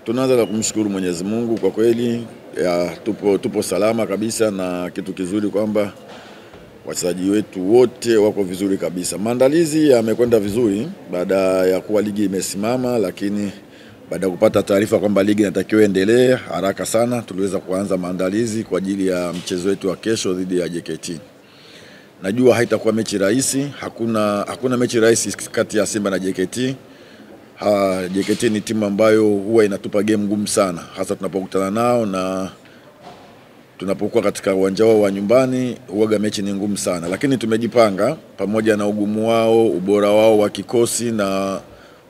Tunaanza na kumshukuru Mwenyezi Mungu kwa kweli tupo salama kabisa, na kitu kizuri kwamba wachezaji wetu wote wako vizuri kabisa. Maandalizi yamekwenda vizuri baada ya kuwa ligi imesimama, lakini baada ya kupata taarifa kwamba ligi inatakiwa endelee haraka sana, tuliweza kuanza maandalizi kwa ajili ya mchezo wetu wa kesho dhidi ya JKT. Najua haitakuwa mechi rahisi, hakuna mechi rahisi kati ya Simba na JKT. JKT ni timu ambayo huwa inatupa game ngumu sana, hasa tunapokutana nao na tunapokuwa katika uwanja wao wa nyumbani. Huaga mechi ni ngumu sana, lakini tumejipanga pamoja na ugumu wao, ubora wao wa kikosi na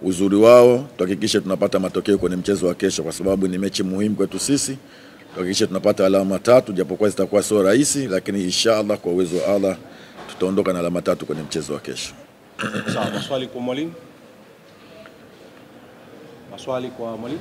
uzuri wao, tuhakikishe tunapata matokeo kwenye mchezo wa kesho, kwa sababu ni mechi muhimu kwetu sisi. Tuhakikishe tunapata alama 3, japokuwa zitakuwa sio rahisi, lakini inshallah kwa uwezo wa Allah tutaondoka na alama 3 kwenye mchezo wa kesho. Sawa, maswali kwa mwalimu? Maswali kwa mwalimu?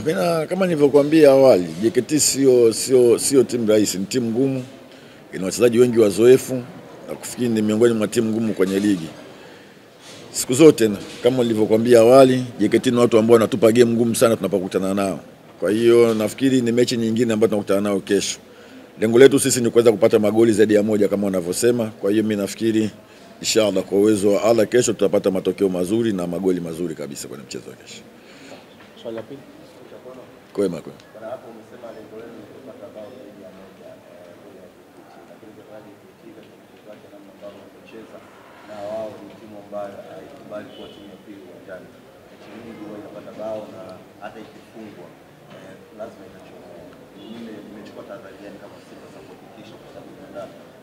Mimi kama nilivyokuambia awali, JKT sio timu rahisi, ni timu ngumu, ina wachezaji wengi wazoefu, na kufikiri ni miongoni mwa timu ngumu kwenye ligi. Siku zote kama nilivyokuambia awali, JKT ni watu ambao wanatupa game ngumu sana tunapokutana nao. Kwa hiyo nafikiri ni mechi nyingine ambayo tunakutana nao kesho. Lengo letu sisi ni kuweza kupata magoli zaidi ya moja kama wanavyosema. Kwa hiyo mimi nafikiri inshallah kwa uwezo wa Allah kesho tutapata matokeo mazuri na magoli mazuri kabisa kwenye mchezo wa kesho. Swali la pili. Kwema. Baada hapo umesema lengo lenu ni kupata bao zaidi ya moja lakini kwa sababu kitika kwa namna ambavyo wanacheza na wao ni timu ambayo haikubali kuwa timu ya pili uwanjani. Timu nyingi huwa inapata bao na hata ikifungwa lazima itachomoa. Mimi nimechukua tahadhari gani kama Simba sasa kuhakikisha kwa sababu tunaenda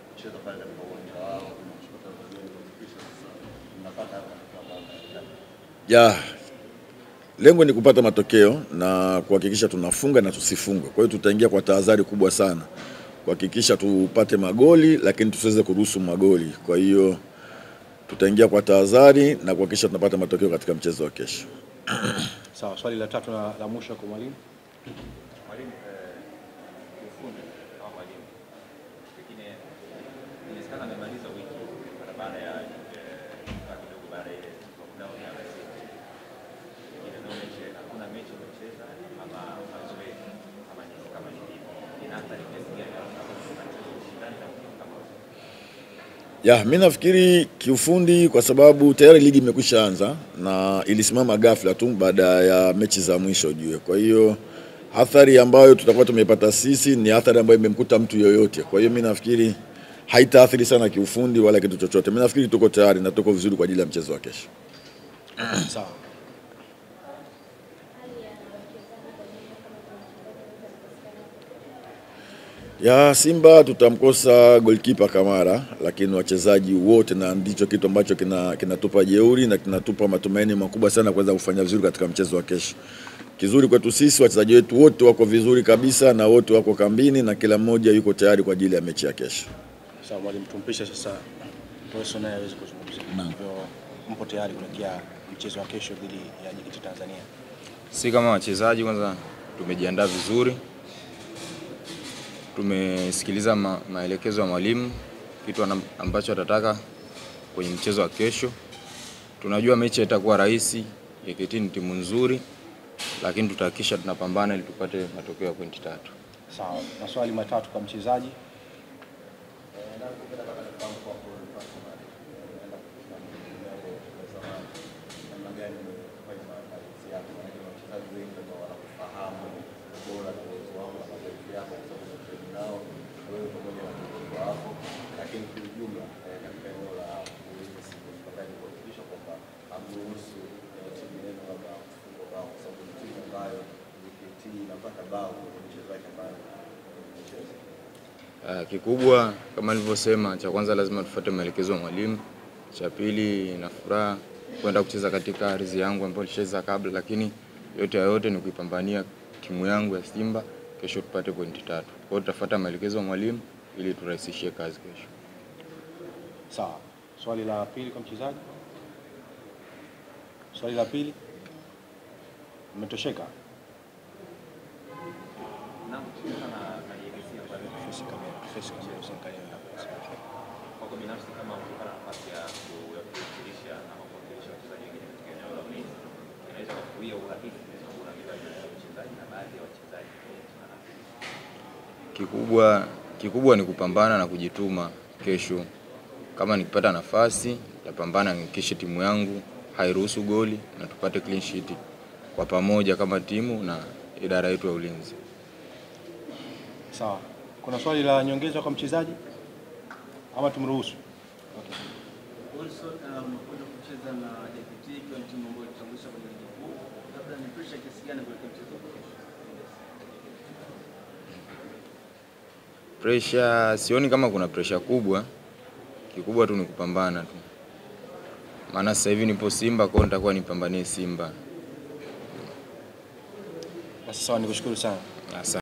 kucheza pale katika uwanja wao, nimechukua tahadhari gani kuhakikisha sasa tunapata matokeo bora. Lengo ni kupata matokeo na kuhakikisha tunafunga na tusifungwe. Kwa hiyo tutaingia kwa tahadhari kubwa sana kuhakikisha tupate magoli, lakini tusiweze kuruhusu magoli. Kwa hiyo tutaingia kwa tahadhari na kuhakikisha tunapata matokeo katika mchezo wa kesho. Sawa, swali la tatu na la mwisho kwa mwalimu. Mwalimu, ufundi au mwalimu, lakini inasikana amemaliza wiki baada ya kidogo baada ile lockdown ya hakuna mechi imecheza ama mazoezi kama hivi. Inaathiri kiasi gani mimi nafikiri kiufundi, kwa sababu tayari ligi imekwisha anza na ilisimama ghafla tu baada ya mechi za mwisho ujue. Kwa hiyo athari ambayo tutakuwa tumepata sisi ni athari ambayo imemkuta mtu yoyote. Kwa hiyo mimi nafikiri haitaathiri sana kiufundi wala kitu chochote. Mimi nafikiri tuko tayari na tuko vizuri kwa ajili ya mchezo wa kesho. Sawa. Simba tutamkosa goalkeeper Kamara, lakini wachezaji wote, na ndicho kitu ambacho kinatupa jeuri na kinatupa matumaini makubwa sana kuweza kufanya vizuri katika mchezo wa kesho. Kizuri kwetu sisi, wachezaji wetu wote wako vizuri kabisa na wote wako kambini na kila mmoja yuko tayari kwa ajili ya mechi ya kesho. Sawa mwalimu, tumpisha sasa Toeso naye aweze kuzungumzia. Ndio, mpo tayari kuelekea mchezo wa kesho dhidi ya JKT Tanzania? Si kama wachezaji kwanza tumejiandaa vizuri. Tumesikiliza maelekezo ya mwalimu, kitu ambacho atataka kwenye mchezo wa kesho. Tunajua mechi itakuwa rahisi, JKT ni timu nzuri, lakini tutahakikisha tunapambana ili tupate matokeo ya pointi 3. Sawa, maswali matatu kwa mchezaji. Kikubwa kama nilivyosema, cha kwanza lazima tufuate maelekezo ya mwalimu. Cha pili, na furaha kwenda kucheza katika ardhi yangu ambayo nilicheza kabla, lakini yote ya yote ni kuipambania timu yangu ya Simba kesho tupate pointi 3. Kwa hiyo tutafuata maelekezo ya mwalimu ili turahisishie kazi kesho. Sawa. Swali la pili kwa mchezaji. Swali la pili. Umetosheka? Na najielezea kwa Face kamera usiangalie hapo. kwa binafsi kama ukipata nafasi ya kuwakilisha ama kuwakilisha wachezaji wengine katika eneo la ulinzi, inaweza kuzuia urahisi kwa kuna mchezaji wa mchezaji na baadhi ya wachezaji. Kikubwa ni kupambana na kujituma kesho. Kama nikipata nafasi, nitapambana nihakikishe timu yangu hairuhusu goli na tupate clean sheet kwa pamoja kama timu na idara yetu ya ulinzi. Sawa. Kuna swali la nyongeza kwa mchezaji? Ama tumruhusu? Okay. Also, unakwenda kucheza na JKT kwa timu ambayo itatambulisha kwenye ligi kuu. Labda ni pressure kiasi gani kwa mchezo huu? Pressure sioni kama kuna pressure kubwa. Kikubwa tu ni kupambana tu. Maana sasa hivi nipo Simba, kwa hiyo nitakuwa nipambanie Simba. Basi sawa, nikushukuru sana. Asante.